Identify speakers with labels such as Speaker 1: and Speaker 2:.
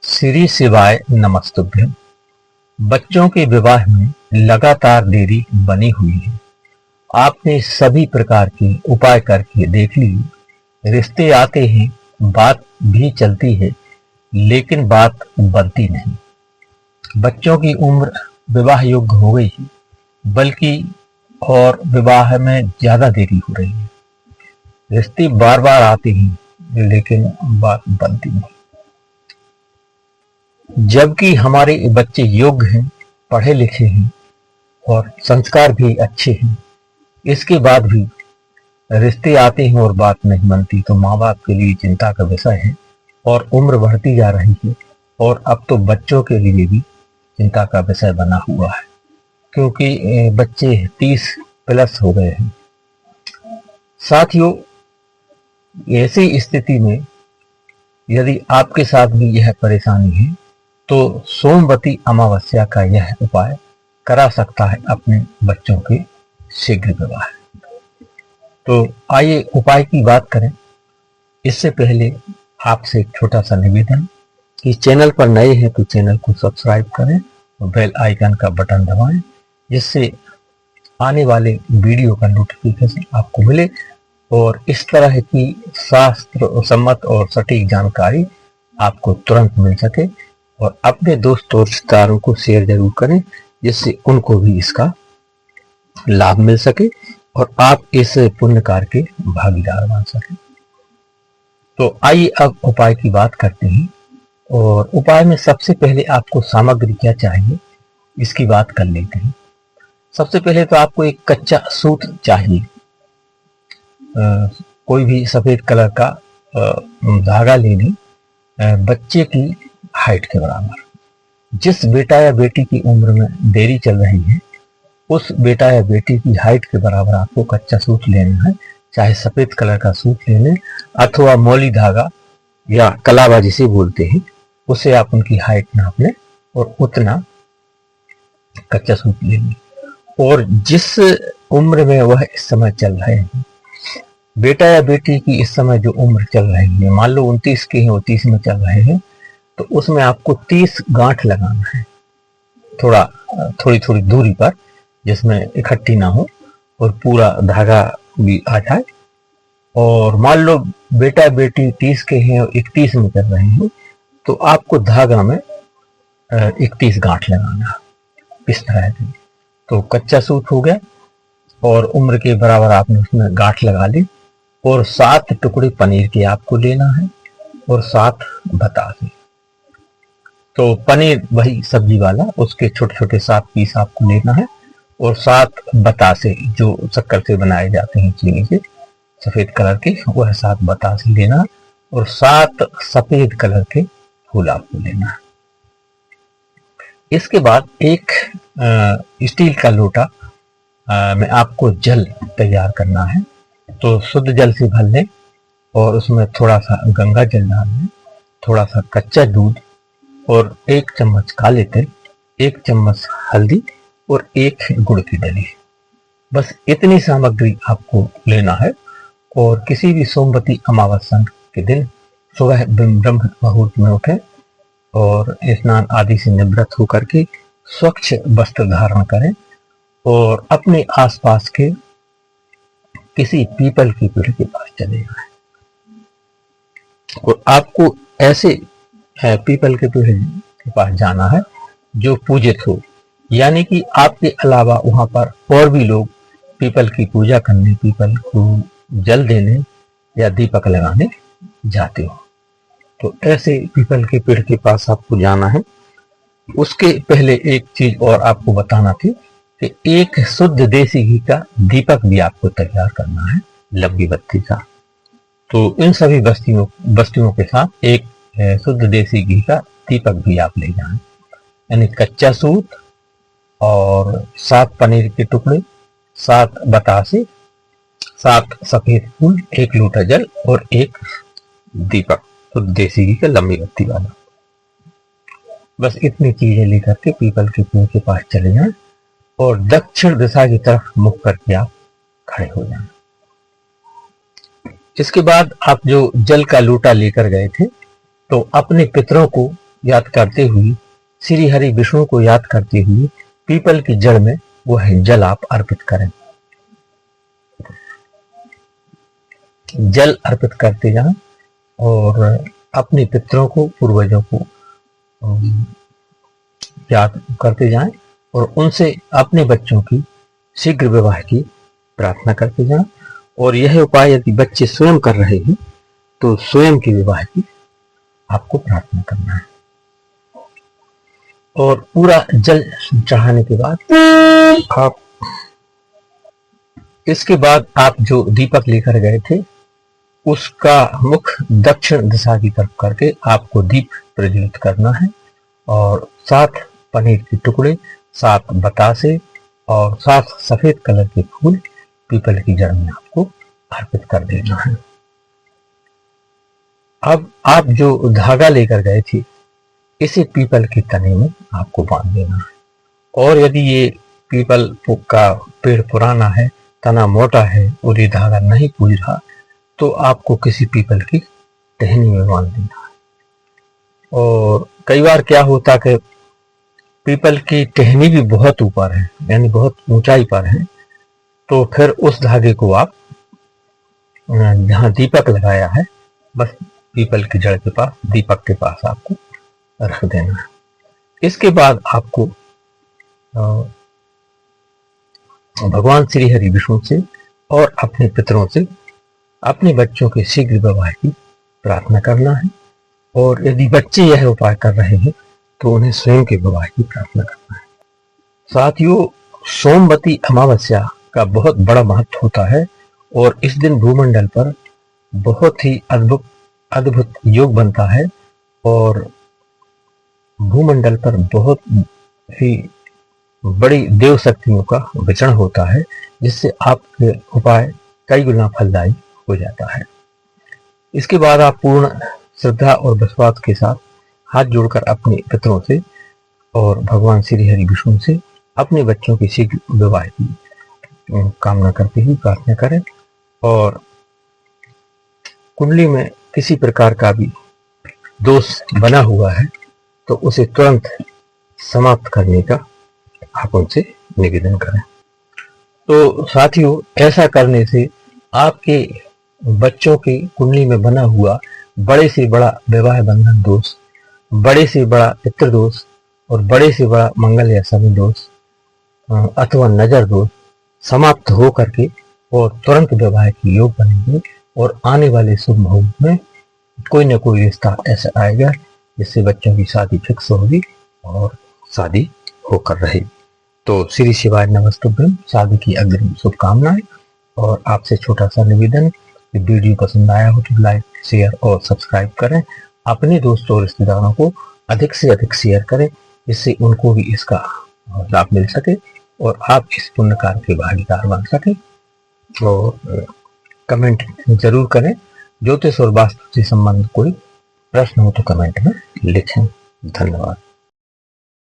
Speaker 1: श्री शिवाय नमस्तुभ्यं। बच्चों के विवाह में लगातार देरी बनी हुई है। आपने सभी प्रकार के उपाय करके देख लिए, रिश्ते आते हैं, बात भी चलती है, लेकिन बात बनती नहीं। बच्चों की उम्र विवाह योग्य हो गई है, बल्कि और विवाह में ज्यादा देरी हो रही है। रिश्ते बार बार आते हैं, लेकिन बात बनती नहीं। जबकि हमारे बच्चे योग्य हैं, पढ़े लिखे हैं और संस्कार भी अच्छे हैं, इसके बाद भी रिश्ते आते हैं और बात नहीं बनती, तो माँ बाप के लिए चिंता का विषय है। और उम्र बढ़ती जा रही है और अब तो बच्चों के लिए भी चिंता का विषय बना हुआ है, क्योंकि बच्चे 30 प्लस हो गए हैं। साथियों, ऐसी स्थिति में यदि आपके साथ भी यह परेशानी है, तो सोमवती अमावस्या का यह उपाय करा सकता है अपने बच्चों के शीघ्र विवाह। तो आइए उपाय की बात करें। इससे पहले आपसे एक छोटा सा निवेदन कि चैनल पर नए हैं तो चैनल को सब्सक्राइब करें और बेल आइकन का बटन दबाएं, जिससे आने वाले वीडियो का नोटिफिकेशन आपको मिले और इस तरह की शास्त्र सम्मत और सटीक जानकारी आपको तुरंत मिल सके। और अपने दोस्त और रिश्तेदारों को शेयर जरूर करें, जिससे उनको भी इसका लाभ मिल सके और आप इस पुण्य कार्य के भागीदार बन सके। तो आइए अब उपाय की बात करते हैं। और उपाय में सबसे पहले आपको सामग्री क्या चाहिए, इसकी बात कर लेते हैं। सबसे पहले तो आपको एक कच्चा सूत चाहिए। कोई भी सफेद कलर का धागा ले लें, बच्चे की हाइट के बराबर। जिस बेटा या बेटी की उम्र में देरी चल रही है, उस बेटा या बेटी की हाइट के बराबर आपको कच्चा सूत लेना है। चाहे सफेद कलर का सूत ले लें अथवा मौली धागा या कलावा जिसे बोलते हैं, उसे आप उनकी हाइट नाप लें और उतना कच्चा सूत ले लें। और जिस उम्र में वह इस समय चल रहे हैं, बेटा या बेटी की इस समय जो उम्र चल रही है, मान लो 29 के हैं और 30 में चल रहे हैं, तो उसमें आपको 30 गांठ लगाना है, थोड़ी थोड़ी दूरी पर, जिसमें इकट्ठी ना हो और पूरा धागा भी आ जाए। और मान लो बेटा बेटी 30 के हैं और 31 में चल रहे हैं, तो आपको धागा में 31 गांठ लगाना है इस तरह से। तो कच्चा सूत हो गया और उम्र के बराबर आपने उसमें गांठ लगा ली। और 7 टुकड़े पनीर के आपको लेना है और 7 बतासे। तो पनीर वही सब्जी वाला, उसके छोटे छोटे 7 पीस आपको लेना है। और 7 बतासे जो शक्कर से बनाए जाते हैं, चीनी से, सफेद कलर के, वह 7 बतासे लेना है। और 7 सफेद कलर के फूल आपको लेना है। इसके बाद एक स्टील का लोटा में आपको जल तैयार करना है। तो शुद्ध जल से भर लें और उसमें थोड़ा सा गंगा जल डाल लें, थोड़ा सा कच्चा दूध और 1 चम्मच काले तिल, 1 चम्मच हल्दी और 1 गुड़ की डली। बस इतनी सामग्री आपको लेना है। और किसी भी सोमवती अमावस्या के दिन सुबह ब्रह्म मुहूर्त में उठें और स्नान आदि से निवृत्त होकर के स्वच्छ वस्त्र धारण करें और अपने आसपास के किसी पीपल के पेड़ के पास चले जाएं। और आपको ऐसे पीपल के पेड़ के पास जाना है जो पूजित हो, यानी कि आपके अलावा वहां पर और भी लोग पीपल की पूजा करने, पीपल को जल देने या दीपक लगाने जाते हो। तो ऐसे पीपल के पेड़ के पास आपको जाना है। उसके पहले एक चीज और आपको बताना थी कि एक शुद्ध देसी घी का दीपक भी आपको तैयार करना है, लंबी बत्ती का। तो इन सभी वस्तुओं के साथ एक शुद्ध देसी घी का दीपक भी आप ले जाएं। यानी कच्चा सूत और 7 पनीर के टुकड़े, 7 बतासे, 7 सफेद फूल, 1 लोटा जल और 1 दीपक शुद्ध देसी घी का लंबी बत्ती वाला। बस इतनी चीजें लेकर के पीपल के पेड़ के पास चले जाएं और दक्षिण दिशा की तरफ मुख करके आप खड़े हो जाएं। इसके बाद आप जो जल का लोटा लेकर गए थे, तो अपने पितरों को याद करते हुए, श्री हरि विष्णु को याद करते हुए पीपल की जड़ में वह जल आप अर्पित करें। जल अर्पित करते जाएं और अपने पितरों को, पूर्वजों को याद करते जाएं और उनसे अपने बच्चों की शीघ्र विवाह की प्रार्थना करते जाएं। और यह उपाय यदि बच्चे स्वयं कर रहे हैं तो स्वयं के विवाह की आपको प्रार्थना करना है। और पूरा जल चढ़ाने के बाद आप इसके बाद आप जो दीपक लेकर गए थे उसका मुख दक्षिण दिशा की तरफ करके आपको दीप प्रज्वलित करना है और 7 पनीर के टुकड़े, 7 बतासे और 7 सफेद कलर के फूल पीपल की जड़ में आपको अर्पित कर देना है। अब आप जो धागा लेकर गए थे इसे पीपल के तने में आपको बांध देना है। और यदि ये पीपल का पेड़ पुराना है, तना मोटा है और ये धागा नहीं पूज रहा तो आपको किसी पीपल की टहनी में बांध देना है। और कई बार क्या होता कि पीपल की टहनी भी बहुत ऊपर है, यानी बहुत ऊंचाई पर है, तो फिर उस धागे को आप जहां दीपक लगाया है बस पीपल की जड़ के पास, दीपक के पास आपको रख देना है। इसके बाद आपको भगवान श्री हरि विष्णु से और अपने पितरों से अपने बच्चों के शीघ्र विवाह की प्रार्थना करना है। और यदि बच्चे यह उपाय कर रहे हैं तो उन्हें स्वयं के विवाह की प्रार्थना करना है। साथियों, सोमवती अमावस्या का बहुत बड़ा महत्व होता है और इस दिन भूमंडल पर बहुत ही अद्भुत योग बनता है और भूमंडल पर बहुत ही बड़ी देव शक्तियों का विचरण होता है, जिससे आपके उपाय कई गुना फलदायी हो जाता है। इसके बाद आप पूर्ण श्रद्धा और विश्वास के साथ हाथ जोड़कर अपने पितरों से और भगवान श्री हरि विष्णु से अपने बच्चों की शीघ्र विवाह की कामना करते ही प्रार्थना करें। और कुंडली में किसी प्रकार का भी दोष बना हुआ है तो उसे तुरंत समाप्त करने का आप उनसे निवेदन करें। तो साथियों, ऐसा करने से आपके बच्चों की कुंडली में बना हुआ बड़े से बड़ा विवाह बंधन दोष, बड़े से बड़ा पितृ दोष और बड़े से बड़ा मंगल या शनि दोष अथवा नजर दोष समाप्त हो करके और तुरंत विवाह की योग बनेंगे और आने वाले शुभ मुहूर्त में कोई न कोई रिश्ता ऐसा आएगा जिससे बच्चों की शादी फिक्स होगी और शादी होकर रहेगी। तो श्री शिवाय नमस्तुभ्यम, शादी की अग्रिम शुभकामनाएं। और आपसे छोटा सा निवेदन, वीडियो पसंद आया हो तो लाइक, शेयर और सब्सक्राइब करें। अपने दोस्तों और रिश्तेदारों को अधिक से अधिक शेयर करें जिससे उनको भी इसका लाभ मिल सके और आप इस पुण्य कार्य के भागीदार बन सके। और कमेंट जरूर करें। ज्योतिष और वास्तु से संबंधित कोई प्रश्न हो तो कमेंट में लिखें। धन्यवाद।